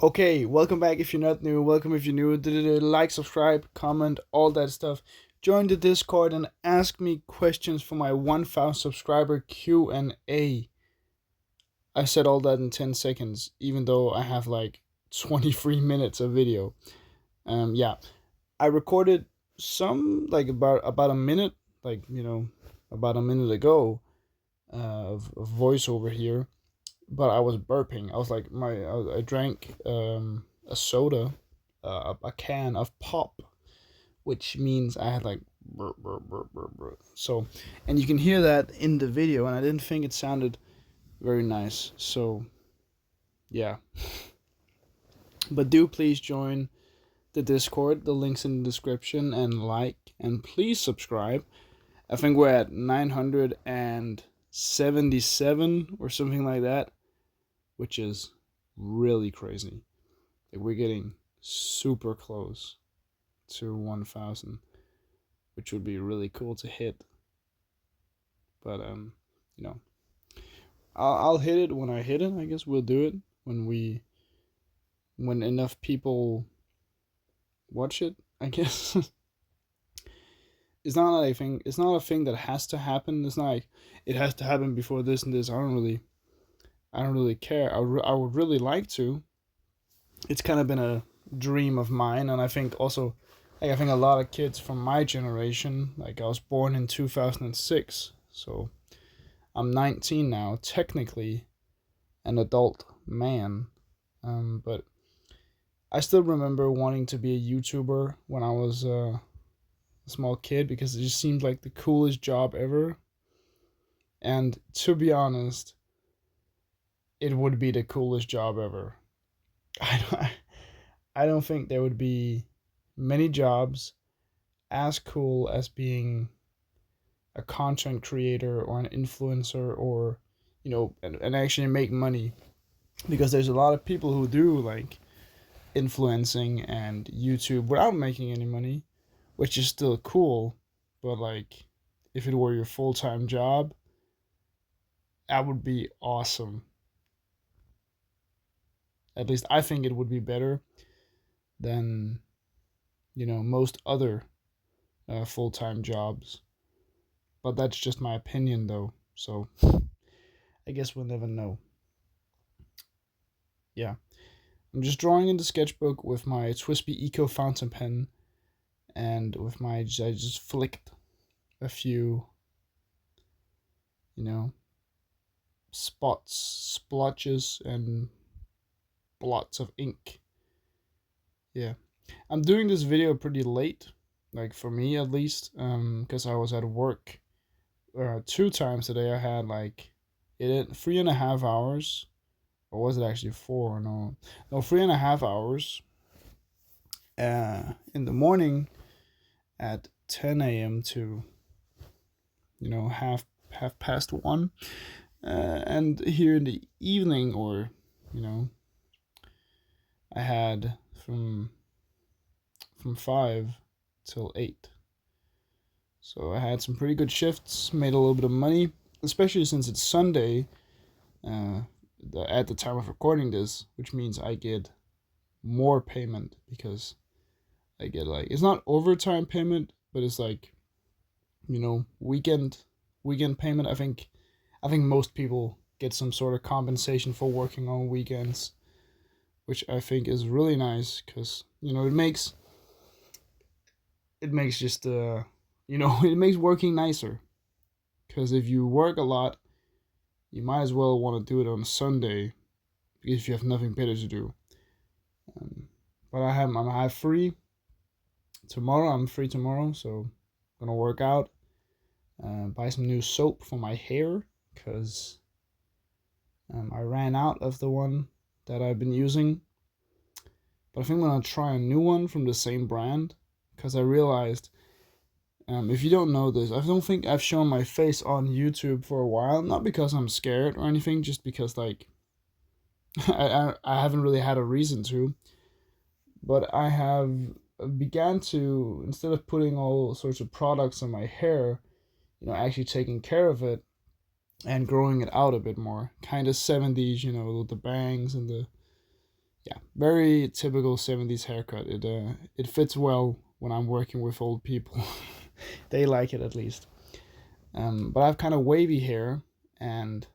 Okay, welcome back if you're not new. Welcome if you're new. Like, subscribe, comment, all that stuff. Join the Discord and ask me questions for my 1,000 subscriber Q&A. I said all that in 10 seconds, even though I have like 23 minutes of video. Yeah, I recorded some about a minute, about a minute ago, of voiceover here, but I was burping. I was like I drank a soda, a can of pop, which means I had like burp, burp, burp, burp, burp. So, and you can hear that in the video, and I didn't think it sounded very nice. So, yeah. But do please join the Discord. The link's in the description, and like, and please subscribe. I think we're at 977 or something like that, which is really crazy. Like we're getting super close to 1,000, which would be really cool to hit. But you know, I'll hit it when I hit it. I guess we'll do it when enough people watch it. I guess it's not like a thing. It's not a thing that has to happen. It's not like it has to happen before this and this. I don't really care. I would really like to. It's kind of been a dream of mine, and I think also, like I think a lot of kids from my generation, like I was born in 2006, so I'm 19 now, technically an adult man, but I still remember wanting to be a YouTuber when I was a small kid because it just seemed like the coolest job ever. And to be honest, it would be the coolest job ever. I don't, I don't think there would be many jobs as cool as being a content creator or an influencer, or and actually make money, because there's a lot of people who do like influencing and YouTube without making any money, which is still cool. But like, if it were your full-time job, that would be awesome. At least I think it would be better than most other full-time jobs. But that's just my opinion, though. So I guess we'll never know. Yeah. I'm just drawing in the sketchbook with my Twisby Eco fountain pen, and with I just flicked a few, you know, spots, splotches, and blots of ink. Yeah. I'm doing this video pretty late, like for me at least, because I was at work 2 times today. I had like 3.5 hours, or was it actually four? No, 3.5 hours. In the morning at 10 a.m. to half past 1, and here in the evening, or you know, I had from 5 till 8. So I had some pretty good shifts, made a little bit of money, especially since it's Sunday. Uh, at the time of recording this, which means I get more payment because I get like, it's not overtime payment, but it's like weekend payment. I think most people get some sort of compensation for working on weekends, which I think is really nice because it makes just it makes working nicer, because if you work a lot, you might as well want to do it on Sunday if you have nothing better to do. Um, but I'm free tomorrow. I'm free tomorrow, so I'm gonna work out, buy some new soap for my hair because I ran out of the one that I've been using. But I think I'm gonna try a new one from the same brand, because I realized, if you don't know this, I don't think I've shown my face on YouTube for a while. Not because I'm scared or anything, just because like I haven't really had a reason to. But I have began to, instead of putting all sorts of products on my hair, actually taking care of it and growing it out a bit more, kind of 70s, with the bangs and the, yeah. Very typical 70s haircut. It fits well when I'm working with old people. They like it at least. But I have kind of wavy hair, and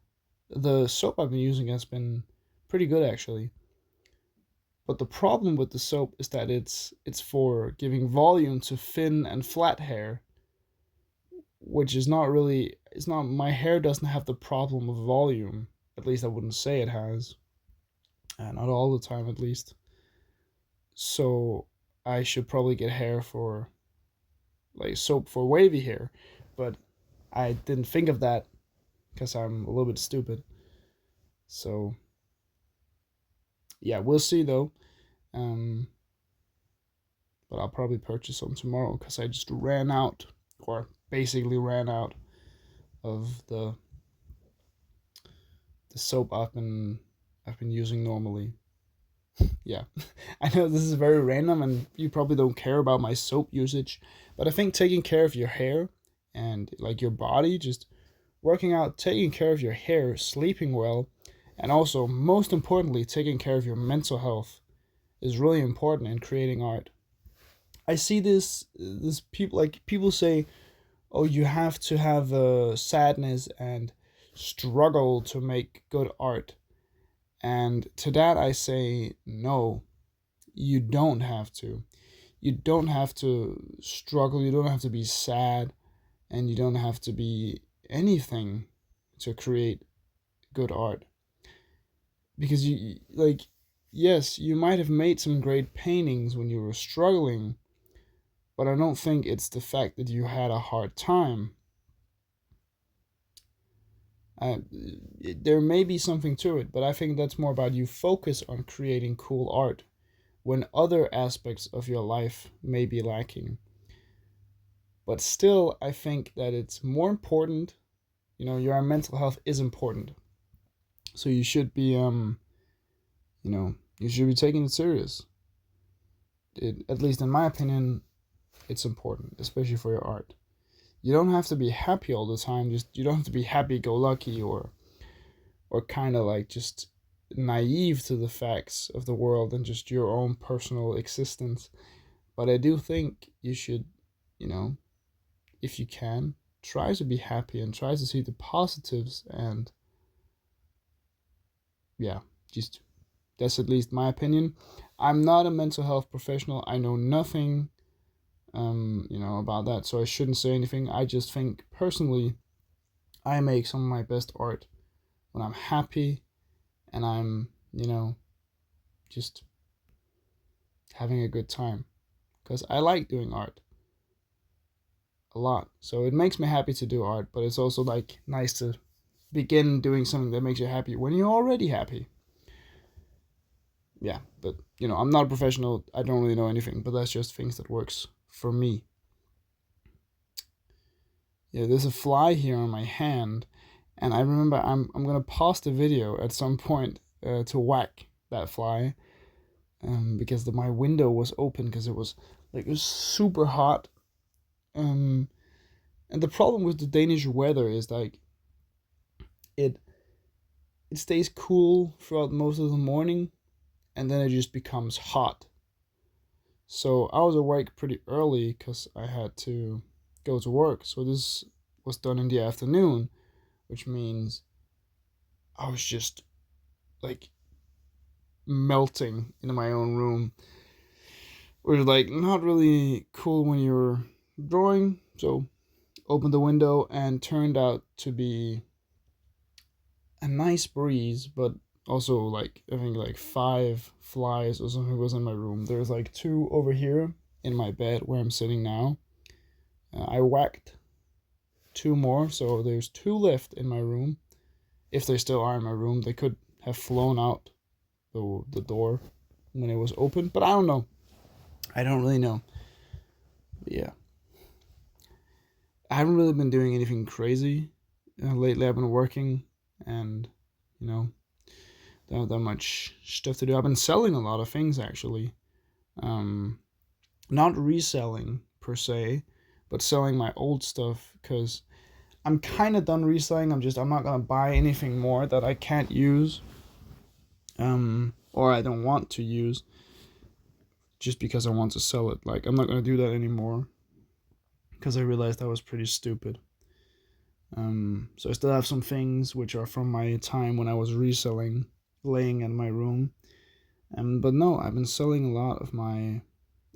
the soap I've been using has been pretty good actually. But the problem with the soap is that it's for giving volume to thin and flat hair, which is not really, it's not, my hair doesn't have the problem of volume. At least I wouldn't say it has. Not all the time at least. So I should probably get hair for, like, soap for wavy hair, but I didn't think of that because I'm a little bit stupid. So yeah, we'll see though. Um, but I'll probably purchase some tomorrow because I just ran out, or basically ran out of the soap I've been using normally. Yeah, I know this is very random, and you probably don't care about my soap usage, but I think taking care of your hair and like your body, just working out, taking care of your hair, sleeping well, and also most importantly, taking care of your mental health is really important in creating art. I see this people, like, people say, "Oh, you have to have sadness and struggle to make good art." And to that I say, no, you don't have to. You don't have to struggle, you don't have to be sad, and you don't have to be anything to create good art. Because you, like, yes, you might have made some great paintings when you were struggling, but I don't think it's the fact that you had a hard time. Uh, there may be something to it, but I think that's more about you focus on creating cool art when other aspects of your life may be lacking. But still, I think that it's more important. Your mental health is important, so you should be taking it serious. At least in my opinion, it's important, especially for your art. You don't have to be happy all the time. Just you don't have to be happy-go-lucky, or kind of like just naive to the facts of the world and just your own personal existence. But I do think you should, you know, if you can, try to be happy and try to see the positives. And yeah, just that's at least my opinion. I'm not a mental health professional. I know nothing, about that, so I shouldn't say anything. I just think personally, I make some of my best art when I'm happy and I'm, just having a good time. Because I like doing art a lot. So it makes me happy to do art, but it's also like nice to begin doing something that makes you happy when you're already happy. Yeah, but I'm not a professional. I don't really know anything, but that's just things that works for me. Yeah, there's a fly here on my hand, and I remember I'm gonna pause the video at some point to whack that fly, because my window was open because it was super hot. Um, and the problem with the Danish weather is like it it stays cool throughout most of the morning, and then it just becomes hot. So I was awake pretty early because I had to go to work. So this was done in the afternoon, which means I was just like melting in my own room, which is like not really cool when you're drawing. So opened the window and turned out to be a nice breeze, but also like I think like five flies or something was in my room. There's like two over here in my bed where I'm sitting now. I whacked two more, so there's two left in my room. If they still are in my room, they could have flown out the door when it was open, but I don't know. I don't really know. But yeah, I haven't really been doing anything crazy lately. I've been working, and you know, don't have that much stuff to do. I've been selling a lot of things actually. Um, Not reselling per se, but selling my old stuff because I'm kind of done reselling. I'm not gonna buy anything more that I can't use. or I don't want to use just because I want to sell it. Like, I'm not gonna do that anymore because I realized that was pretty stupid. So I still have some things which are from my time when I was reselling, laying in my room. But no, I've been selling a lot of my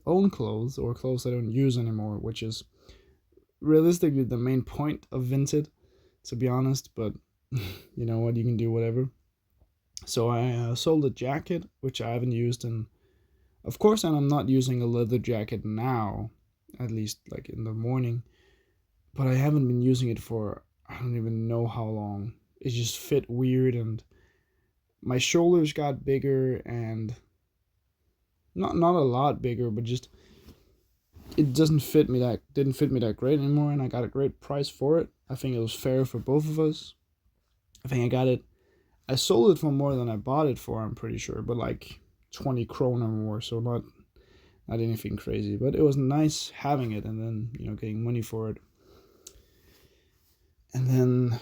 own clothes or clothes I don't use anymore, which is realistically the main point of Vinted, to be honest. But you know what, you can do whatever. So I sold a jacket which I haven't used in, of course, and I'm not using a leather jacket now, at least like in the morning. But I haven't been using it for I don't even know how long. It just fit weird, and my shoulders got bigger, and not a lot bigger, but just it doesn't fit me that didn't fit me that great anymore, and I got a great price for it. I think it was fair for both of us. I think I got it. I sold it for more than I bought it for. I'm pretty sure, but like 20 kroner more, so not anything crazy. But it was nice having it, and then getting money for it. And then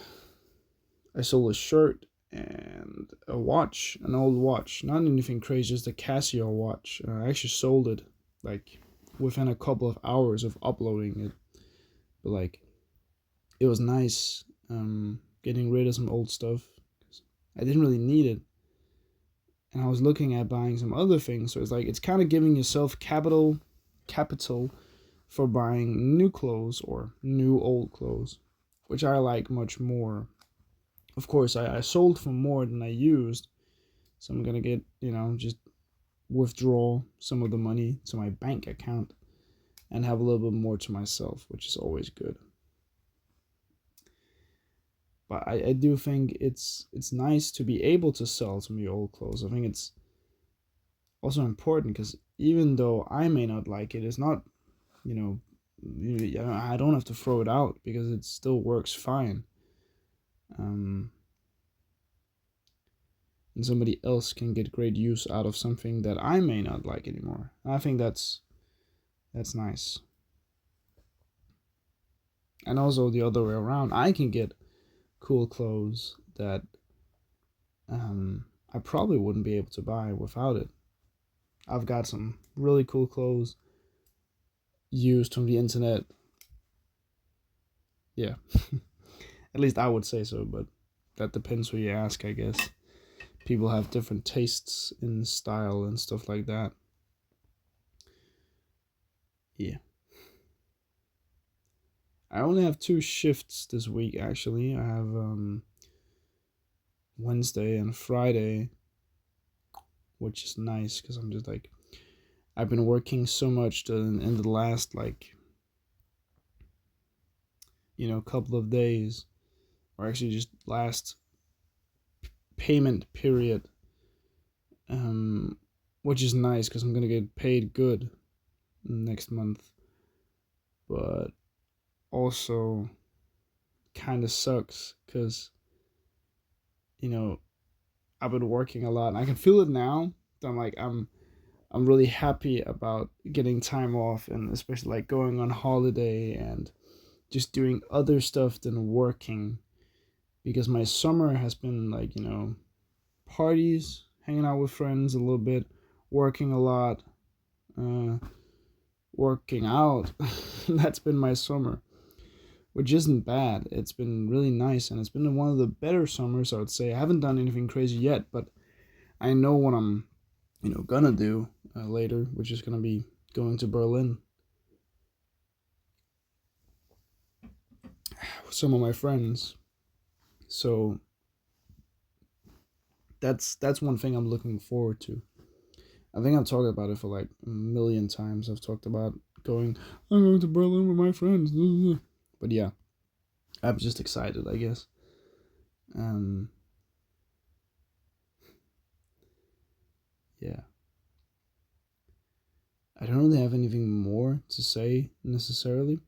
I sold a shirt and a watch, an old watch, not anything crazy, just a Casio watch. I actually sold it like within a couple of hours of uploading it, but like it was nice getting rid of some old stuff. I didn't really need it, and I was looking at buying some other things. So it's kind of giving yourself capital for buying new clothes or new old clothes, which I like much more. Of course, I sold for more than I used, so I'm gonna get just withdraw some of the money to my bank account and have a little bit more to myself, which is always good. But I do think it's nice to be able to sell some of your old clothes. I think it's also important because even though I may not like it, it's not, I don't have to throw it out because it still works fine. And somebody else can get great use out of something that I may not like anymore. I think that's nice. And also the other way around, I can get cool clothes that I probably wouldn't be able to buy without it. I've got some really cool clothes used from the internet. Yeah, at least I would say so, but that depends who you ask, I guess. People have different tastes in style and stuff like that. Yeah. I only have 2 shifts this week, actually. I have Wednesday and Friday, which is nice because I'm just like, I've been working so much in the last couple of days, or actually just last payment period, which is nice because I'm gonna get paid good next month, but also kind of sucks because I've been working a lot, and I can feel it now. I'm really happy about getting time off, and especially like going on holiday and just doing other stuff than working, because my summer has been like parties, hanging out with friends a little bit, working a lot, uh, working out. That's been my summer, which isn't bad. It's been really nice, and it's been one of the better summers, I would say. I haven't done anything crazy yet, but I know what I'm gonna do later, which is gonna be going to Berlin with some of my friends. So that's one thing I'm looking forward to. I think I've talked about it for like a million times. I've talked about I'm going to Berlin with my friends. But yeah, I'm just excited, I guess. Um, yeah. I don't really have anything more to say necessarily.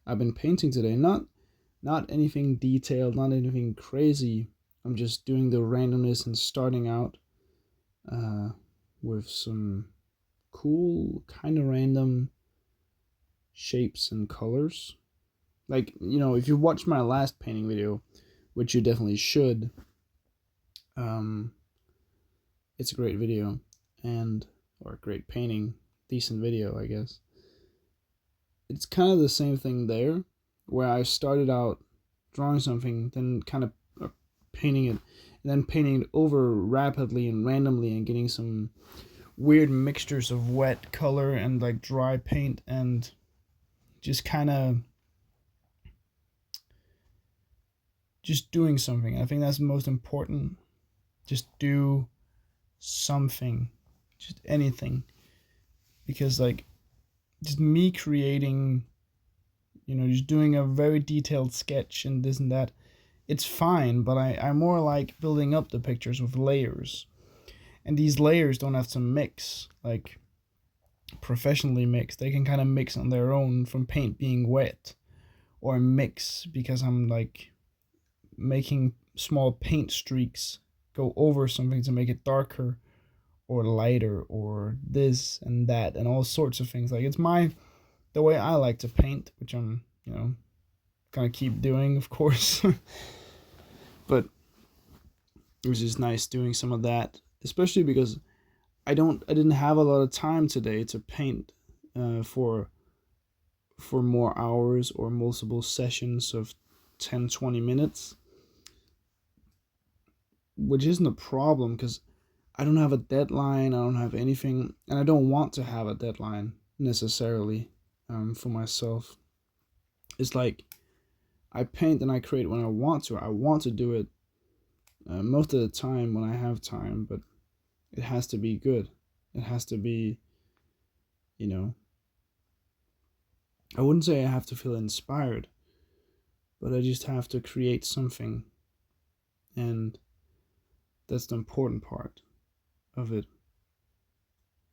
I've been painting today, not anything detailed, not anything crazy. I'm just doing the randomness and starting out uh, with some cool, kind of random shapes and colors. Like, if you watched my last painting video, which you definitely should, um, it's a great video, and or a great painting, decent video, I guess. It's kind of the same thing there, where I started out drawing something, then kind of painting it, and then painting it over rapidly and randomly, and getting some weird mixtures of wet color and like dry paint, and just kind of just doing something. I think that's the most important. Just do something, just anything, because like just me creating, just doing a very detailed sketch and this and that, it's fine, but I more like building up the pictures with layers, and these layers don't have to mix like professionally mix. They can kind of mix on their own from paint being wet, or mix because I'm like making small paint streaks go over something to make it darker or lighter or this and that and all sorts of things. Like it's the way I like to paint, which I'm gonna keep doing, of course. But it was just nice doing some of that, especially because I didn't have a lot of time today to paint for more hours or multiple sessions of 10-20 minutes, which isn't a problem because I don't have a deadline, I don't have anything, and I don't want to have a deadline necessarily for myself. It's like I paint and I create when I want to. I want to do it most of the time when I have time, but it has to be good. It has to be, I wouldn't say I have to feel inspired, but I just have to create something, and that's the important part of it.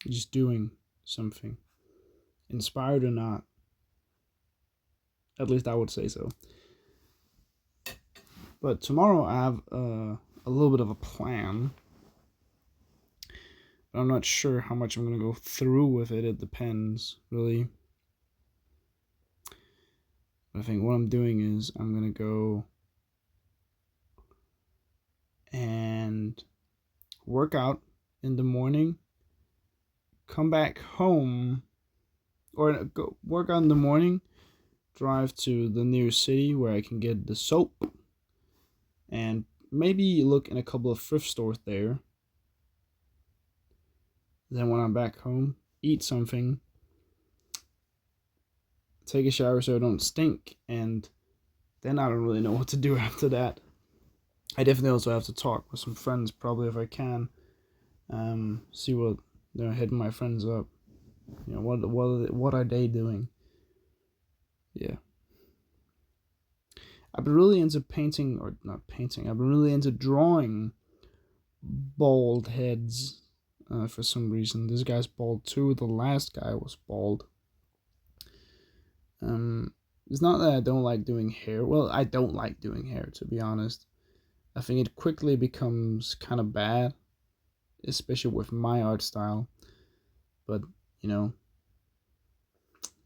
Just doing something, inspired or not. At least I would say so. But tomorrow I have a little bit of a plan. But I'm not sure how much I'm going to go through with it. It depends, really. But I think what I'm doing is I'm going to go and work out in the morning, come back home, or go work out in the morning, drive to the nearest city where I can get the soap, and maybe look in a couple of thrift stores there. Then when I'm back home, eat something, take a shower so I don't stink, and then I don't really know what to do after that. I definitely also have to talk with some friends, probably, if I can. See what they're hitting my friends up. What are they doing? Yeah. I've been really into painting, or not painting. I've been really into drawing bald heads for some reason. This guy's bald too. The last guy was bald. It's not that I don't like doing hair. Well, I don't like doing hair, to be honest. I think it quickly becomes kind of bad, especially with my art style. But,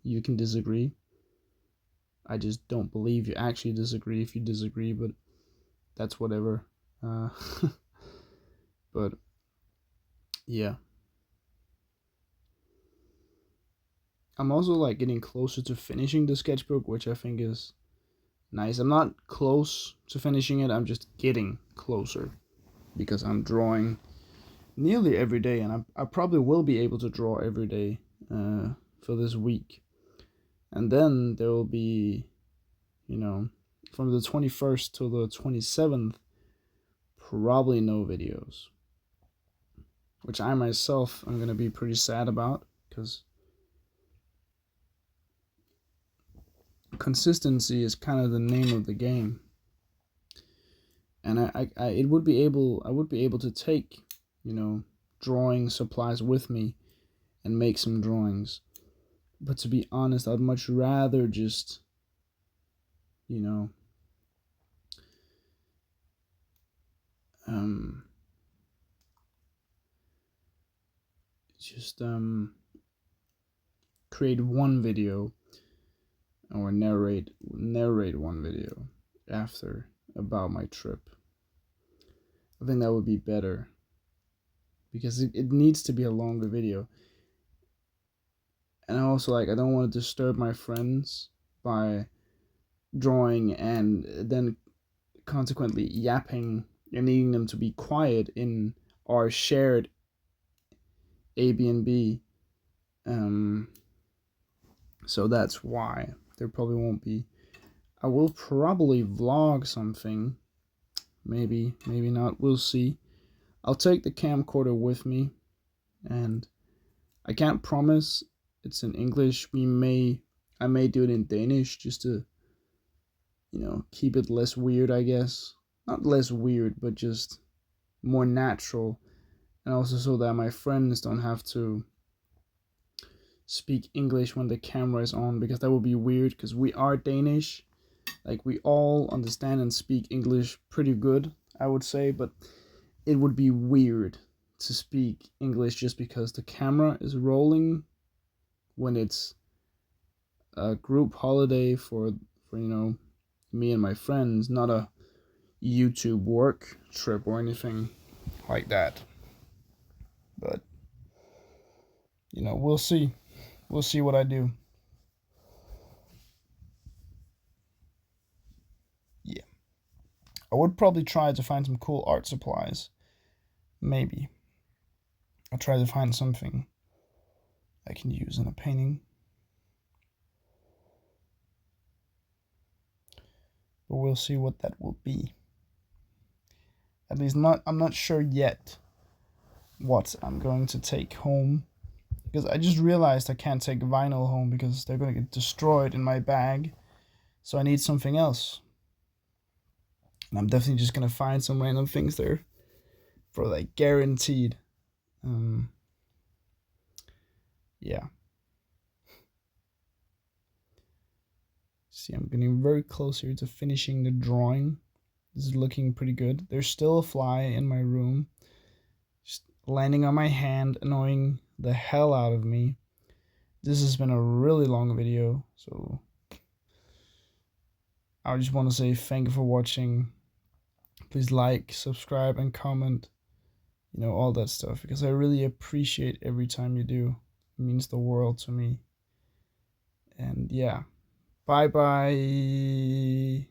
you can disagree. I just don't believe you actually disagree if you disagree, but that's whatever. But, yeah. I'm also like getting closer to finishing the sketchbook, which I think is nice. I'm not close to finishing it, I'm just getting closer because I'm drawing nearly every day, and I probably will be able to draw every day for this week. And then there will be, from the 21st to the 27th, probably no videos, which I myself am going to be pretty sad about, because consistency is kind of the name of the game. And I would be able to take, drawing supplies with me and make some drawings. But to be honest, I'd much rather just, just create one video, or narrate one video after about my trip. I think that would be better. because it needs to be a longer video. And I also like, I don't want to disturb my friends by drawing and then consequently yapping and needing them to be quiet in our shared Airbnb. Um, so that's why there probably won't be. I will probably vlog something. Maybe, maybe not. We'll see. I'll take the camcorder with me, and I can't promise it's in English. I may do it in Danish just to, keep it less weird, I guess. Not less weird, but just more natural, and also so that my friends don't have to speak English when the camera is on, because that would be weird, because we are Danish. Like, we all understand and speak English pretty good, I would say, but it would be weird to speak English just because the camera is rolling when it's a group holiday for me and my friends, not a YouTube work trip or anything like that. But we'll see. We'll see what I do. Yeah. I would probably try to find some cool art supplies. Maybe. I'll try to find something I can use in a painting. But we'll see what that will be. At least I'm not sure yet what I'm going to take home. Because I just realized I can't take vinyl home because they're going to get destroyed in my bag. So I need something else. And I'm definitely just going to find some random things there. For like guaranteed. Yeah. See, I'm getting very close here to finishing the drawing. This is looking pretty good. There's still a fly in my room, just landing on my hand, annoying the hell out of me. This has been a really long video, so I just want to say thank you for watching. Please like, subscribe, and comment, all that stuff, because I really appreciate every time you do. It means the world to me. And yeah, bye bye.